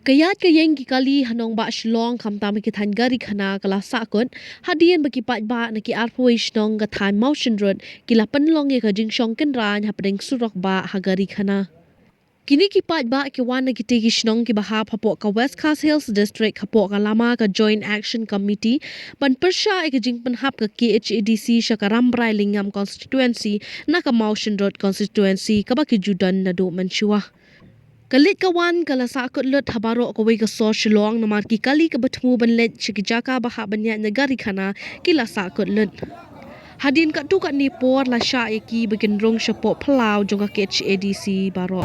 Kyraiñ kali Hanong ba Shillong kamtam ki than gari khana kala Sahkut Hapdeng baki pat ba na ki arpoi Shnong ga than motion road kila panlong ye ka jing Shong Kyraiñ Hapdeng Surok ba hagari khana kini ki pat ba ki wan na ki te ki Shnong ki bahap hapo ka West Coast Hills District hapo ka lama ka Joint Action Committee ban persya ka jing panhap ka KHADC sya ka Rambrai Lingam constituency na ka motion road constituency ka ba ki judan na do mansyua Kalit kawan kala Sahkut lut habaro kawai ka so Shillong namar ki kali ka bertemu banlet shikijaka bahak banyak negari khana kila Sahkut lut. Hadin kat tu kat Nipor la sya ki begendrong syapok pelau jongka KHADC baro.